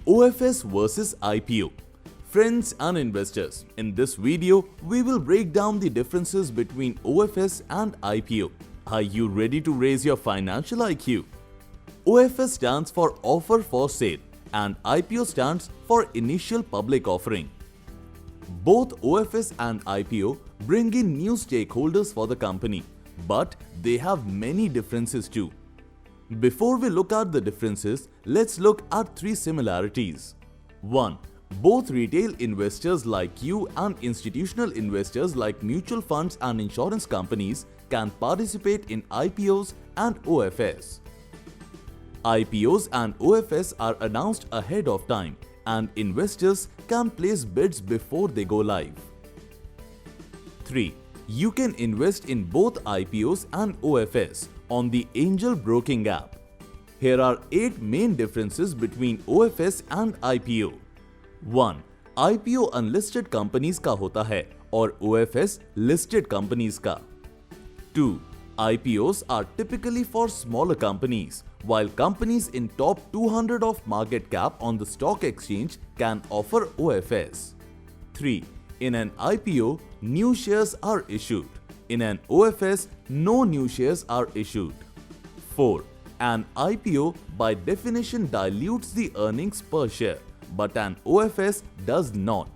OFS versus IPO. Friends and investors, in this video, we will break down the differences between OFS and IPO. Are you ready to raise your financial IQ? OFS stands for Offer for Sale and IPO stands for Initial Public Offering. Both OFS and IPO bring in new stakeholders for the company, but they have many differences too. Before we look at the differences, let's look at three similarities. 1. Both retail investors like you and institutional investors like mutual funds and insurance companies can participate in IPOs and OFS. IPOs and OFS are announced ahead of time and investors can place bids before they go live. 3. You can invest in both IPOs and OFS on the Angel Broking app. Here are 8 main differences between OFS and IPO. 1. IPO unlisted companies का होता है और OFS listed companies का. 2. IPOs are typically for smaller companies, while companies in top 200 of market cap on the stock exchange can offer OFS. 3. In an IPO, new shares are issued. In an OFS, no new shares are issued. 4. An IPO by definition dilutes the earnings per share, but an OFS does not.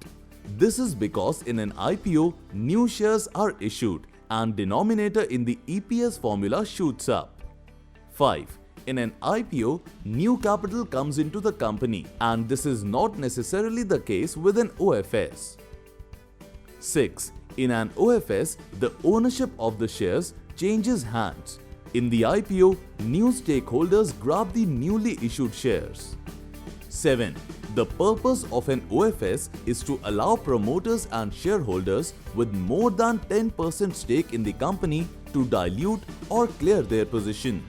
This is because in an IPO, new shares are issued and denominator in the EPS formula shoots up. 5. In an IPO, new capital comes into the company and this is not necessarily the case with an OFS. 6. In an OFS, the ownership of the shares changes hands. In the IPO, new stakeholders grab the newly issued shares. 7. The purpose of an OFS is to allow promoters and shareholders with more than 10% stake in the company to dilute or clear their position.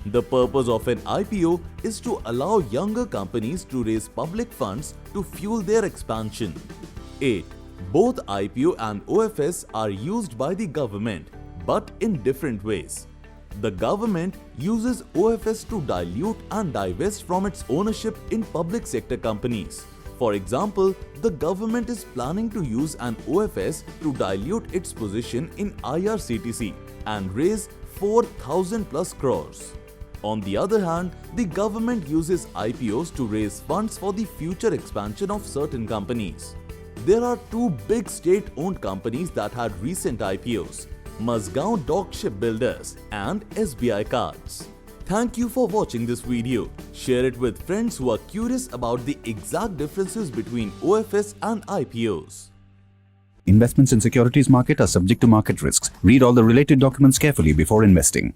The purpose of an IPO is to allow younger companies to raise public funds to fuel their expansion. 8. Both IPO and OFS are used by the government, but in different ways. The government uses OFS to dilute and divest from its ownership in public sector companies. For example, the government is planning to use an OFS to dilute its position in IRCTC and raise 4,000 plus crores. On the other hand, the government uses IPOs to raise funds for the future expansion of certain companies. There are two big state-owned companies that had recent IPOs, Mazgaon Dock Shipbuilders and SBI Cards. Thank you for watching this video. Share it with friends who are curious about the exact differences between OFS and IPOs. Investments in securities market are subject to market risks. Read all the related documents carefully before investing.